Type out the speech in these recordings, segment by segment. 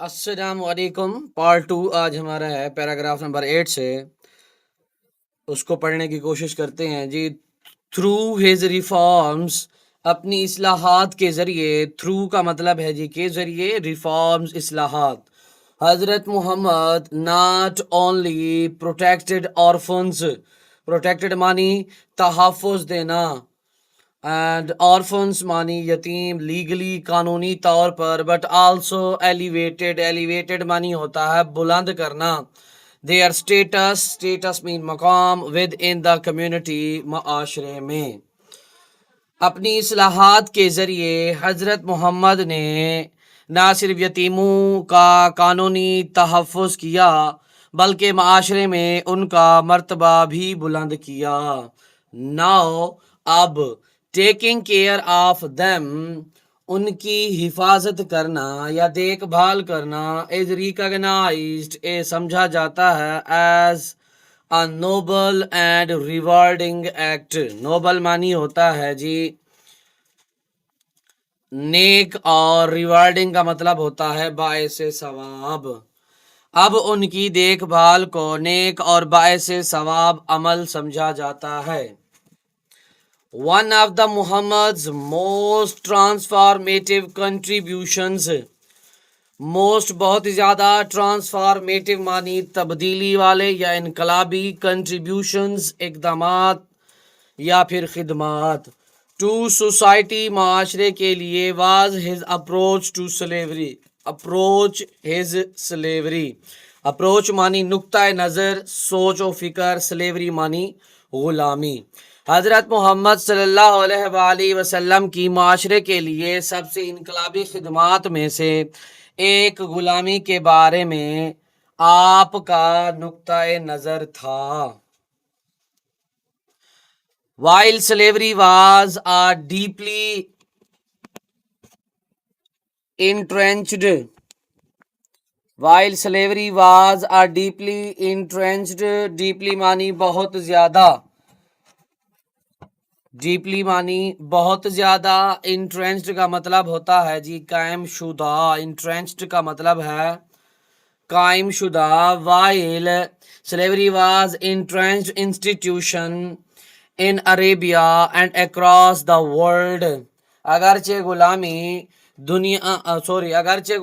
السلام علیکم۔ پارٹ 2 آج ہمارا ہے پیراگراف نمبر 8 سے، اس کو پڑھنے کی کوشش کرتے ہیں جی۔ تھرو ہز ریفارمز، اپنی اصلاحات کے ذریعے، تھرو کا مطلب ہے جی کے ذریعے، ریفارمز اصلاحات، حضرت Muhammad not only protected orphans, protected مانی تحفظ دینا، اینڈ آرفنس مانی یتیم لیگلی قانونی طور پر، بٹ آلسو ایلیویٹڈ، ایلیویٹڈ مانی ہوتا ہے بلند کرنا، دیئر اسٹیٹس، اسٹیٹس مین مقام، ود ان دا کمیونٹی، معاشرے میں۔ اپنی اصلاحات کے ذریعے حضرت محمد نے نہ صرف یتیموں کا قانونی تحفظ کیا بلکہ معاشرے میں ان کا مرتبہ بھی بلند کیا۔ ناؤ، اب، ٹیکنگ کیئر آف دیم، ان کی حفاظت کرنا یا دیکھ بھال کرنا، از ریکگنائزڈ، سمجھا جاتا ہے، as a noble and rewarding act۔ Nobel مانی ہوتا ہے جی نیک، اور ریوارڈنگ کا مطلب ہوتا ہے باعث ثواب۔ اب ان کی دیکھ بھال کو نیک اور باعث ثواب عمل سمجھا جاتا ہے۔ One of the Muhammad's most transformative contributions، most بہت زیادہ، ٹرانسفارمیٹو مانی تبدیلی والے یا انقلابی، کنٹریبیوشنز اقدامات یا پھر خدمات، ٹو سوسائٹی معاشرے کے لیے، was his approach to slavery, approach his slavery, approach مانی نقطۂ نظر، سوچ و فکر، سلیوری مانی غلامی۔ حضرت محمد صلی اللہ علیہ وآلہ وسلم کی معاشرے کے لیے سب سے انقلابی خدمات میں سے ایک غلامی کے بارے میں آپ کا نقطۂ نظر تھا۔ While slavery was a deeply entrenched، while slavery was a deeply entrenched، deeply مانی بہت زیادہ، ڈیپلی مانی بہت زیادہ، انٹرینچڈ کا مطلب ہوتا ہے جی قائم شدہ، انٹرینچڈ کا مطلب ہے قائم شدہ۔ While slavery was entrenched institution in Arabia and across the world, اگرچہ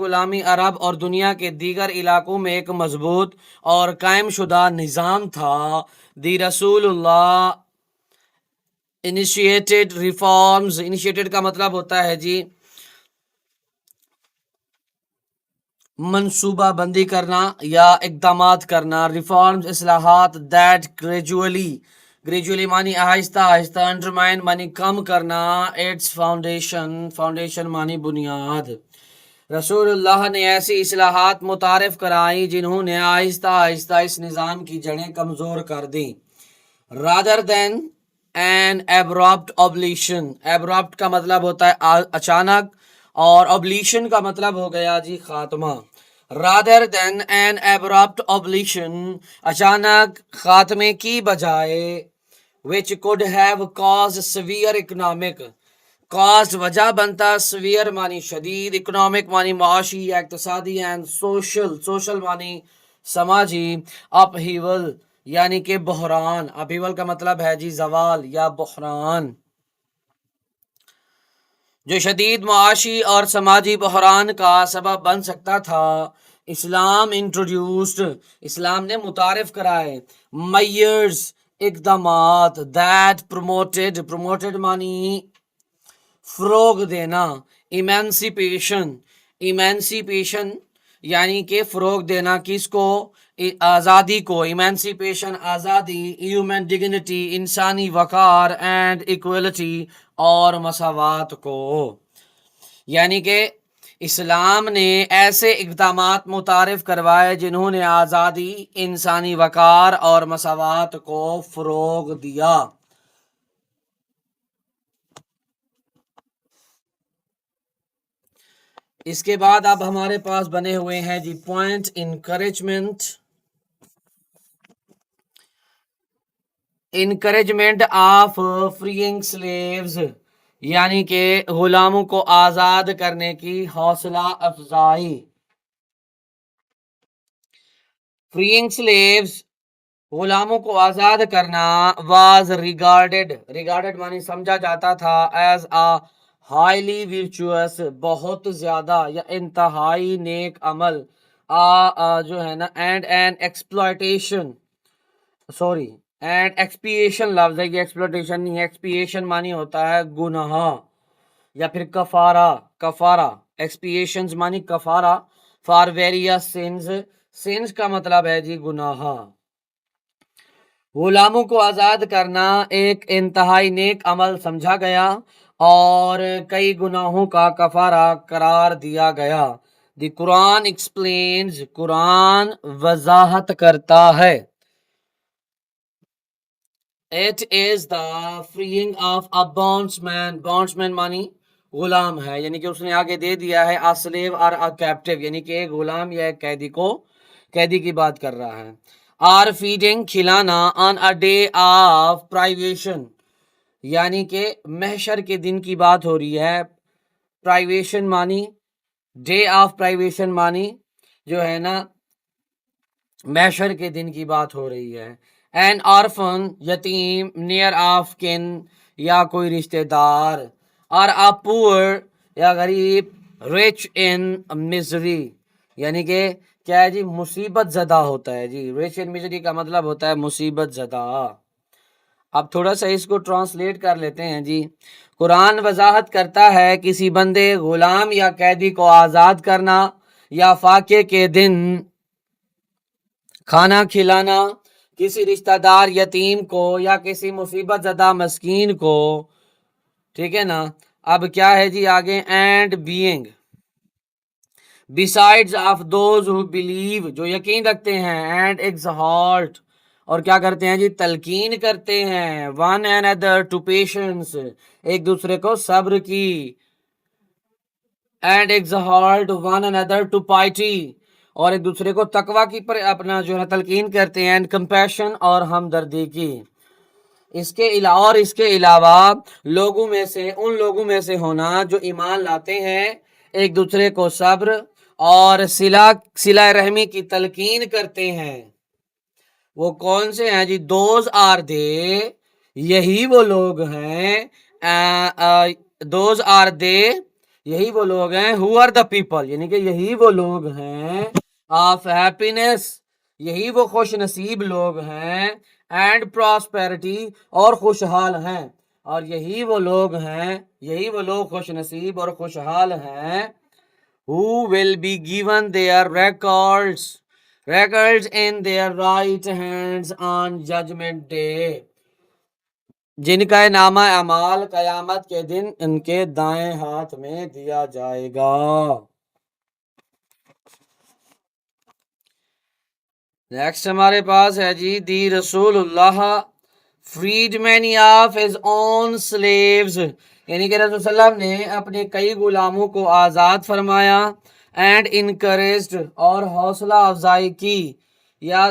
غلامی عرب اور دنیا کے دیگر علاقوں میں ایک مضبوط اور قائم شدہ نظام تھا، دی رسول اللہ انیشیٹڈ ریفارمز، انیشیٹڈ کا مطلب ہوتا ہے جی منصوبہ بندی کرنا یا اقدامات کرنا، ریفارمز اصلاحات، دیٹ گریجولی مانی آہستہ آہستہ، انڈرمائن مانی کم کرنا، ایٹس فاؤنڈیشن، فاؤنڈیشن مانی بنیاد۔ رسول اللہ نے ایسی اصلاحات متعارف کرائی جنہوں نے آہستہ آہستہ اس نظام کی جڑیں کمزور کر دیں۔ رادر دین این ایبرپٹ ابلیشن، ایبرپٹ کا مطلب ہوتا ہے اچانک، اور ابلیشن کا مطلب ہو گیا جی خاتمہ۔ رادر دین این ایبرپٹ ابلیشن، اچانک خاتمے کی بجائے، which could have caused severe economic، cost وجہ بنتا، سویئر مانی شدید، اکنامک مانی معاشی یا اقتصادی، اینڈ سوشل مانی سماجی، اپہیول یعنی کہ بحران، اپہیول کا مطلب ہے جی زوال یا بحران، جو شدید معاشی اور سماجی بحران کا سبب بن سکتا تھا۔ اسلام انٹروڈیوسڈ، اسلام نے متعارف کرائے، میئرز اقدامات، دیٹ پروموٹڈ مانی فروغ دینا، ایمانسیپیشن یعنی کہ فروغ دینا، کس کو؟ آزادی کو، ایمانسیپیشن آزادی، ہیومن ڈگنیٹی انسانی وقار، اینڈ ایکویلٹی اور مساوات کو، یعنی کہ اسلام نے ایسے اقدامات متعارف کروائے جنہوں نے آزادی، انسانی وقار اور مساوات کو فروغ دیا۔ اس کے بعد اب ہمارے پاس بنے ہوئے ہیں جی point, encouragement of freeing slaves, یعنی کہ غلاموں کو آزاد کرنے کی حوصلہ افزائی۔ freeing slaves, غلاموں کو آزاد کرنا, was regarded معنی سمجھا جاتا تھا, as a highly virtuous, بہت زیادہ یا انتہائی نیک عمل, جو ہے نا, and an exploitation, and expiation لفظ ہے, یہ ایکسپلوٹیشن نہیں ہے, expiation معنی ہوتا ہے گناہ یا پھر کفارہ, expiations معنی کفارہ, for various sins کا مطلب ہے جی گناہ. غلاموں کو آزاد کرنا ایک انتہائی نیک عمل سمجھا گیا اور کئی گناہوں کا کفارہ قرار دیا گیا. دی قرآن ایکسپلینز, قرآن وضاحت کرتا ہے. It is the freeing of a bondsman مانی غلام ہے, یعنی کہ اس نے آگے دے دیا ہے a slave or a captive, یعنی کہ ایک غلام یا ایک قیدی کی بات کر رہا ہے. are feeding, کھلانا, on a day of privation, یعنی کہ محشر کے دن کی بات ہو رہی ہے. privation مانی, day of privation مانی جو ہے نا محشر کے دن کی بات ہو رہی ہے. an orphan, یتیم, near of kin, یا کوئی رشتہ دار, or a poor, یا غریب, rich in misery, یعنی کہ کیا ہے جی مصیبت زدہ ہوتا ہے جی. rich in misery کا مطلب ہوتا ہے مصیبت زدہ. اب تھوڑا سا اس کو ٹرانسلیٹ کر لیتے ہیں جی. قرآن وضاحت کرتا ہے کسی بندے, غلام یا قیدی کو آزاد کرنا یا فاقے کے دن کھانا کھلانا کسی رشتہ دار یتیم کو یا کسی مصیبت زدہ مسکین کو, ٹھیک ہے نا. اب کیا ہے جی آگے, and being besides of those who believe, جو یقین رکھتے ہیں, and exhort, اور کیا کرتے ہیں جی تلقین کرتے ہیں, one another to patience, ایک دوسرے کو صبر کی, and exhort one another to piety, اور ایک دوسرے کو تقوی کی پر اپنا جو ہے تلقین کرتے ہیں, and compassion, اور ہمدردی کی. اس کے علاوہ ان لوگوں میں سے ہونا جو ایمان لاتے ہیں, ایک دوسرے کو صبر اور صلہ رحمی کی تلقین کرتے ہیں. وہ کون سے ہیں جی؟ دوز آر دے, یہی وہ لوگ ہیں, دوز آر دے, یہی وہ لوگ ہیں, who are the people, یعنی کہ یہی وہ لوگ ہیں, of happiness, یہی وہ خوش نصیب لوگ ہیں, and prosperity, اور خوشحال ہیں, اور یہی وہ لوگ خوش نصیب اور خوشحال ہیں, who will be given their records in their right hands on judgment day, جن کا نامہ اعمال قیامت کے دن ان کے دائیں ہاتھ میں دیا جائے گا. نیکسٹ ہمارے پاس ہے جی, دی رسول اللہ freed many of his own slaves, یعنی کہ رسول صلی اللہ علیہ وسلم نے اپنے کئی غلاموں کو آزاد فرمایا, and encouraged, اور حوصلہ افزائی کی, یا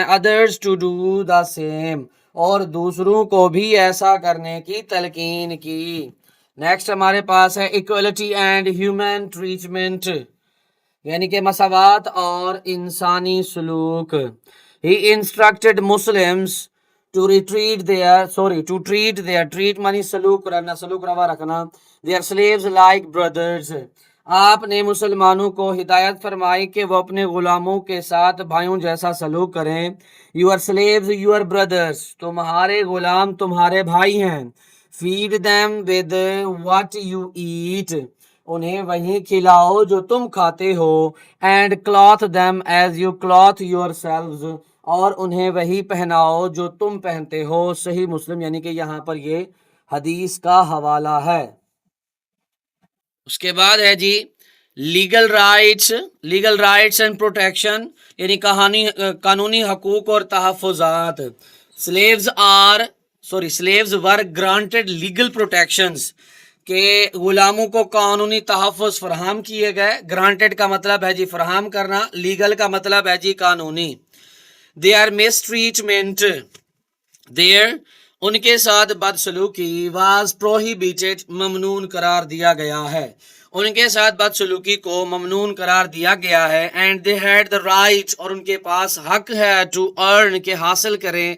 others to do the same, اور دوسروں کو بھی ایسا کرنے کی تلقین کی. نیکسٹ ہمارے پاس ہے equality and human treatment, یعنی کہ مساوات اور انسانی سلوک. He instructed Muslims to treat منی سلوک روا رکھنا, their slaves like brothers, آپ نے مسلمانوں کو ہدایت فرمائی کہ وہ اپنے غلاموں کے ساتھ بھائیوں جیسا سلوک کریں. your slaves your brothers, تمہارے غلام تمہارے بھائی ہیں. feed them with what you eat, انہیں وہی کھلاؤ جو تم کھاتے ہو. and clothe them as you clothe yourselves, اور انہیں وہی پہناؤ جو تم پہنتے ہو. صحیح مسلم, یعنی کہ یہاں پر یہ حدیث کا حوالہ ہے. اس کے بعد ہے جی لیگل رائٹس اینڈ پروٹیکشن, یعنی قانونی حقوق اور تحفظات. slaves were granted legal protections, کہ غلاموں کو قانونی تحفظ فراہم کیے گئے. گرانٹیڈ کا مطلب ہے جی فراہم کرنا, لیگل کا مطلب ہے جی قانونی. their mistreatment, ان کے ساتھ بدسلوکی was prohibited, ممنون قرار دیا گیا ہے. ان کے ساتھ بدسلوکی کو ممنون قرار دیا گیا ہے. And they had the right, اور ان کے پاس حق ہے, ٹو ارن, کہ حاصل کریں,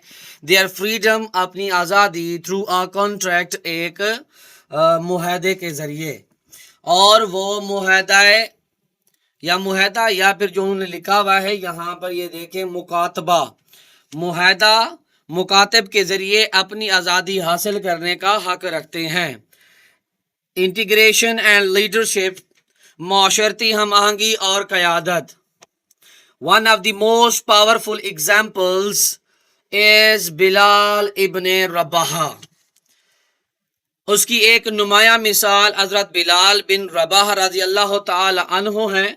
دیئر فریڈم, اپنی آزادی, تھرو آ کانٹریکٹ, ایک معاہدے کے ذریعے. اور وہ معاہدہ یا پھر جو انہوں نے لکھا ہوا ہے یہاں پر یہ دیکھیں, مکاتبہ, معاہدہ مکاتب کے ذریعے اپنی آزادی حاصل کرنے کا حق رکھتے ہیں. انٹیگریشن اینڈ لیڈرشپ, معاشرتی ہم آہنگی اور قیادت. One of the most powerful examples is Bilal ibn Rabah. اس کی ایک نمایاں مثال حضرت بلال بن رباح رضی اللہ تعالی عنہ ہیں.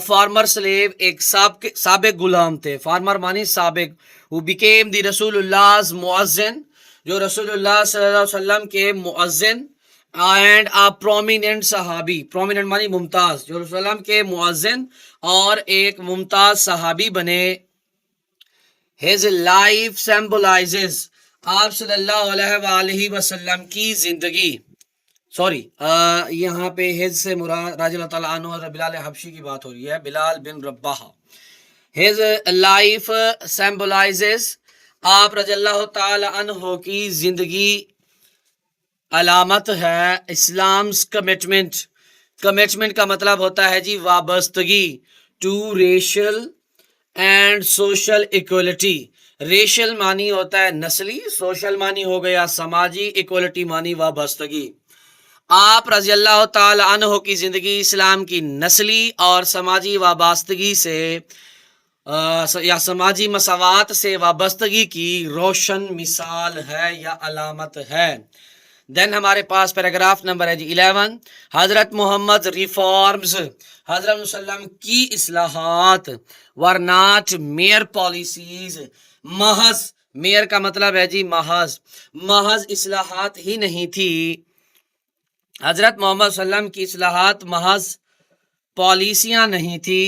فارمر سلیو, ایک سابق غلام تھے. فارمر مانی سابق. who became the رسول اللہ مؤذن, جو رسول اللہ صلی اللہ علیہ وسلم کے مؤذن, اینڈ پرومیننٹ صحابی, پرومیننٹ مانی ممتاز, جو رسول اللہ کے مؤذن اور ایک ممتاز صحابی بنے. his life symbolizes, آپ صلی اللہ علیہ وآلہ وسلم کی زندگی, یہاں پہ his سے مراد رضی اللہ تعالیٰ عنہ حضرت بلال حبشی کی بات ہو رہی ہے, بلال بن رباح. his life symbolizes, آپ رضی اللہ تعالیٰ عنہ کی زندگی علامت ہے اسلام's commitment. کمٹمنٹ کا مطلب ہوتا ہے جی وابستگی, to racial and social equality. Racial معنی ہوتا ہے نسلی, سوشل معنی ہو گیا سماجی, ایکولیٹی معنی وابستگی. آپ رضی اللہ تعالی عنہ کی زندگی اسلام کی نسلی اور سماجی وابستگی سے یا سماجی مساوات سے وابستگی کی روشن مثال ہے یا علامت ہے. دین ہمارے پاس پیراگراف نمبر ہے جی 11. حضرت محمد ریفارمز, حضرت وسلم کی اصلاحات, ور ناٹ میئر پالیسیز, محض, میئر کا مطلب ہے جی محض اصلاحات ہی نہیں تھی. حضرت محمد صلی اللہ علیہ وسلم کی اصلاحات محض پالیسیاں نہیں تھی.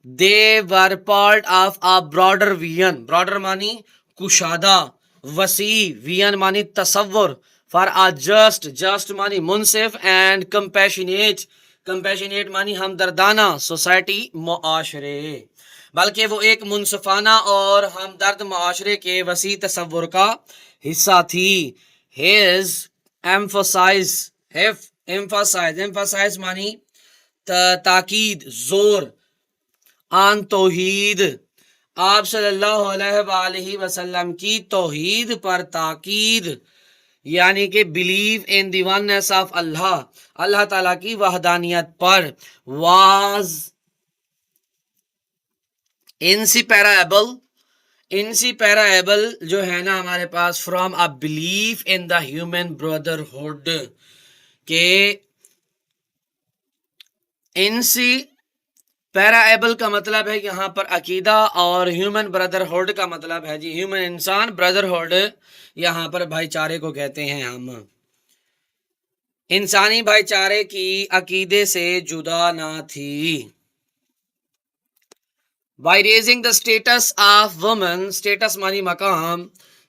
They were part of a broader vision, broader مانی کشادہ, وسیع, ویژن مانی تصور, فار آ جسٹ مانی منصف, اینڈ کمپیشنیٹ مانی ہمدردانہ, سوسائٹی معاشرے, بلکہ وہ ایک منصفانہ اور ہمدرد معاشرے کے وسیع تصور کا حصہ تھی. ہیز ایمفاسائز مانی تاکید, زور, آن توحید, آپ صلی اللہ علیہ وآلہ وسلم کی توحید پر تاکید, یعنی کہ believe in the oneness of Allah, اللہ تعالیٰ کی وحدانیت پر. واز انسیپیرابل جو ہے نا ہمارے پاس from a belief in the human brotherhood, کہ پیراایبل کا مطلب ہے یہاں پر عقیدہ, اور ہیومن بردرہڈ کا مطلب ہے جی ہیومن انسان, بردرہڈ یہاں پر بھائی چارے کو کہتے ہیں ہم. انسانی بھائی چارے کی عقیدے سے جدا نہ تھی. By raising the status of women, status مانی مقام,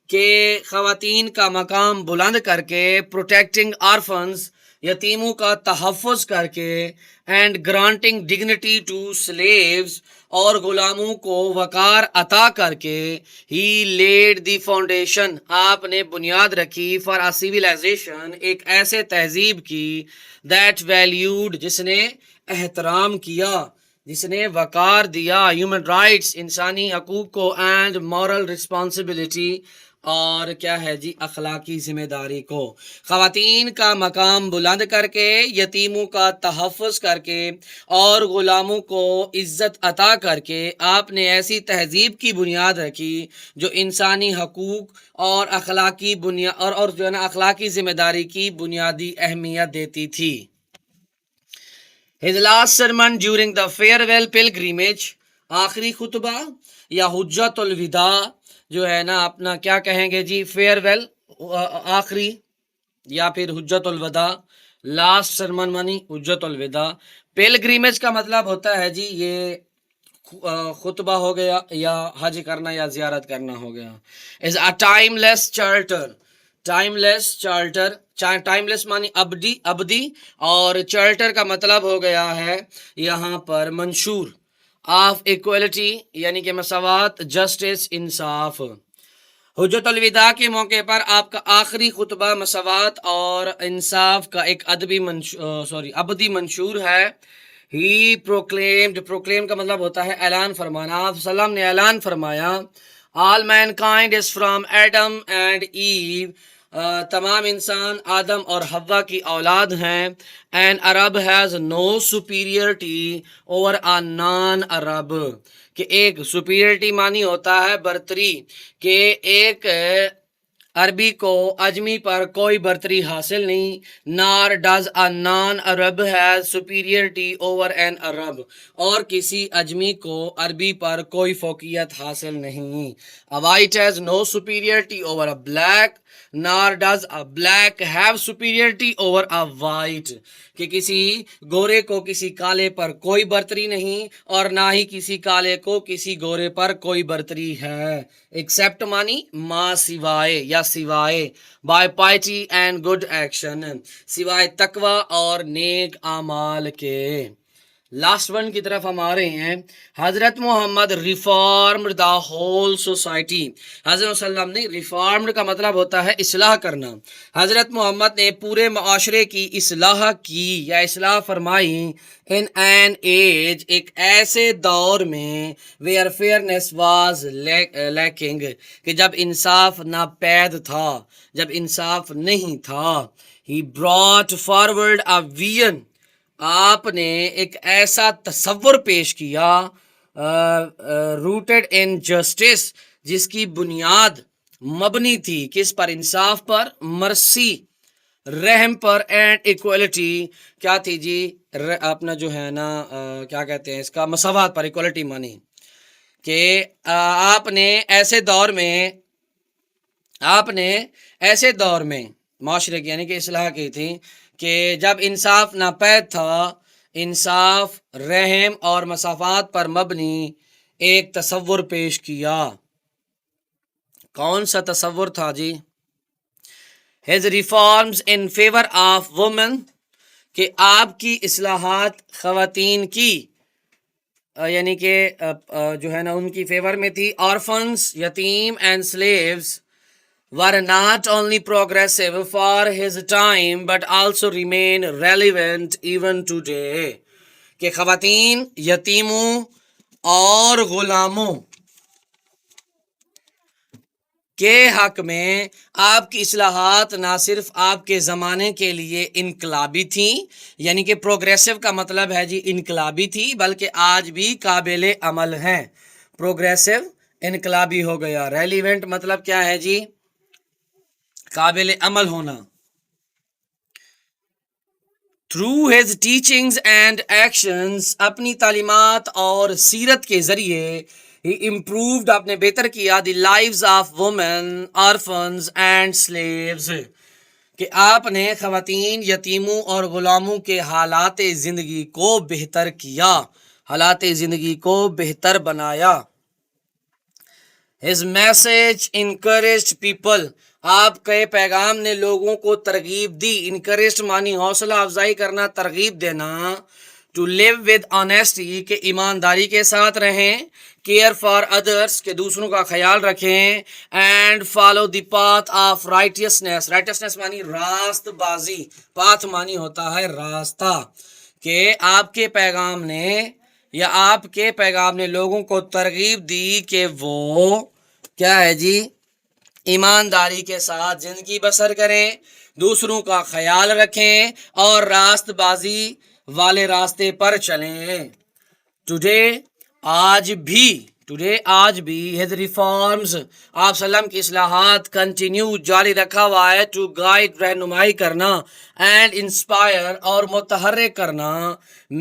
کہ خواتین کا مقام بلند کر کے, پروٹیکٹنگ آرفنز, یتیموں کا تحفظ کر کے, and granting dignity to slaves, اور غلاموں کو وقار عطا کر کے, ہی لیڈ دی فاؤنڈیشن, آپ نے بنیاد رکھی, فار اے سیویلائزیشن, ایک ایسے تہذیب کی, دیٹ ویلیوڈ, جس نے احترام کیا, جس نے وقار دیا, ہیومن رائٹس, انسانی حقوق کو, اینڈ مورل رسپانسبلٹی, اور کیا ہے جی اخلاقی ذمہ داری کو. خواتین کا مقام بلند کر کے, یتیموں کا تحفظ کر کے, اور غلاموں کو عزت عطا کر کے, آپ نے ایسی تہذیب کی بنیاد رکھی جو انسانی حقوق اور اخلاقی اور جو ہے نا اخلاقی ذمہ داری کی بنیادی اہمیت دیتی تھی. His last sermon during the farewell pilgrimage, آخری خطبہ یا حجت الوداع جو ہے نا اپنا کیا کہیں گے جی, فیئر آخری یا پھر حجت الوداع, لاسٹ سرمن مانی حجت الوداع. پیلگریمیج کا مطلب ہوتا ہے جی یہ خطبہ ہو گیا یا حج کرنا یا زیارت کرنا ہو گیا. Is a timeless charter, timeless charter, timeless مانی ابدی اور چارٹر کا مطلب ہو گیا ہے یہاں پر منشور آف ایکوالٹی یعنی کہ مساوات، جسٹس، انصاف۔ حجت الوداع کے موقع پر آپ کا آخری خطبہ مساوات اور انصاف کا ایک ابدی منشور ہے۔ ہی پروکلیم کا مطلب ہوتا ہے اعلان فرمانا۔ آپ صلی اللہ علیہ وسلم نے اعلان فرمایا all mankind is from Adam and Eve, تمام انسان آدم اور حوا کی اولاد ہیں۔ An Arab has no superiority over a non Arab, کہ ایک سپیریئرٹی مانی ہوتا ہے برتری، کہ ایک عربی کو اجمی پر کوئی برتری حاصل نہیں۔ Nor does a non Arab has superiority over an Arab, اور کسی اجمی کو عربی پر کوئی فوقیت حاصل نہیں۔ A white has no superiority over a black, nor does a black have superiority over a white، کہ کسی گورے کو کسی کالے پر کوئی برتری نہیں اور نہ ہی کسی کالے کو کسی گورے پر کوئی برتری ہے۔ ایکسیپٹ مانی ما سوائے یا سوائے، by piety and good action, سوائے تقوی اور نیک اعمال کے۔ لاسٹ ون کی طرف ہم آ رہے ہیں۔ حضرت محمد ریفارمڈ دا ہول سوسائٹی، حضرت صلی اللہ علیہ وسلم نے، ریفارمڈ کا مطلب ہوتا ہے اصلاح کرنا، حضرت محمد نے پورے معاشرے کی اصلاح کی یا اصلاح فرمائی۔ ان این ایج، ایک ایسے دور میں، ویئر فیئرنیس واز لیکنگ، کہ جب انصاف ناپید تھا، جب انصاف نہیں تھا۔ ہی براٹ فارورڈ اے ویژن، آپ نے ایک ایسا تصور پیش کیا، روٹڈ ان جسٹس، جس کی بنیاد مبنی تھی کس پر؟ انصاف پر، مرسی، رحم پر، اینڈ ایکوالٹی، کیا تھی جی؟ اپنا جو ہے نا کیا کہتے ہیں اس کا، مساوات پر، ایکوالٹی مانی، کہ آپ نے ایسے دور میں معاشرے کی یعنی کہ اصلاح کی تھی کہ جب انصاف ناپید تھا، انصاف، رحم اور مساوات پر مبنی ایک تصور پیش کیا۔ کون سا تصور تھا جی؟ his reforms in favor of women، کہ آپ کی اصلاحات خواتین کی یعنی کہ جو ہے نا ان کی فیور میں تھی۔ orphans، یتیم، and slaves were not only progressive for his time but also remain relevant even today، کہ خواتین، یتیموں اور غلاموں کے حق میں آپ کی اصلاحات نہ صرف آپ کے زمانے کے لیے انقلابی تھیں، یعنی کہ پروگریسو کا مطلب ہے جی انقلابی تھی، بلکہ آج بھی قابل عمل ہیں۔ پروگریسو انقلابی ہو گیا، ریلیونٹ مطلب کیا ہے جی؟ قابل عمل ہونا۔ Through his teachings and actions, اپنی تعلیمات اور سیرت کے ذریعے، ہی امپرووڈ، آپ نے بہتر کیا، the lives of women, orphans and slaves, کہ آپ نے خواتین، یتیموں اور غلاموں کے حالات زندگی کو بہتر کیا، حالات زندگی کو بہتر بنایا۔ His message encouraged people، آپ کے پیغام نے لوگوں کو ترغیب دی۔ انکریجڈ مانی حوصلہ افزائی کرنا، ترغیب دینا۔ ٹو لیو ود آنیسٹی، کہ ایمانداری کے ساتھ رہیں۔ کیئر فار ادرس، کہ دوسروں کا خیال رکھیں۔ And follow the path of righteousness, righteousness مانی راست بازی، پاتھ مانی ہوتا ہے راستہ، کہ آپ کے پیغام نے لوگوں کو ترغیب دی کہ وہ کیا ہے جی؟ ایمانداری کے ساتھ زندگی بسر کریں، دوسروں کا خیال رکھیں اور راست بازی والے راستے پر چلیں۔ ٹوڈے آج بھی his reforms، آپ صلی اللہ علیہ وسلم کی اصلاحات کنٹینیو، جاری رکھا ہوا ہے، ٹو گائیڈ، رہنمائی کرنا، اینڈ انسپائر، اور متحرک کرنا،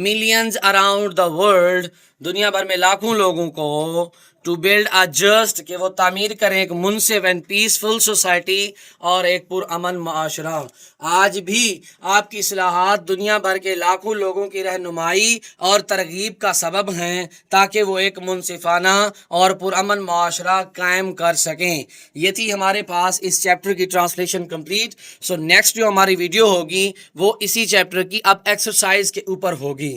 ملینز اراؤنڈ دا ورلڈ، دنیا بھر میں لاکھوں لوگوں کو، ٹو بلڈ اے جسٹ کہ وہ تعمیر کریں ایک منصف اینڈ پیسفل سوسائٹی اور ایک پرامن معاشرہ. آج بھی آپ کی اصلاحات دنیا بھر کے لاکھوں لوگوں کی رہنمائی اور ترغیب کا سبب ہیں تاکہ وہ ایک منصفانہ اور پرامن معاشرہ قائم کر سکیں. یہ تھی ہمارے پاس اس چیپٹر کی ٹرانسلیشن کمپلیٹ. سو نیکسٹ جو ہماری ویڈیو ہوگی وہ اسی چیپٹر کی اب ایکسرسائز کے اوپر ہوگی.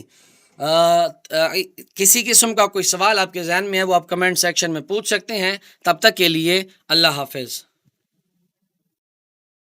کسی قسم کا کوئی سوال آپ کے ذہن میں ہے وہ آپ کمنٹ سیکشن میں پوچھ سکتے ہیں. تب تک کے لیے اللہ حافظ.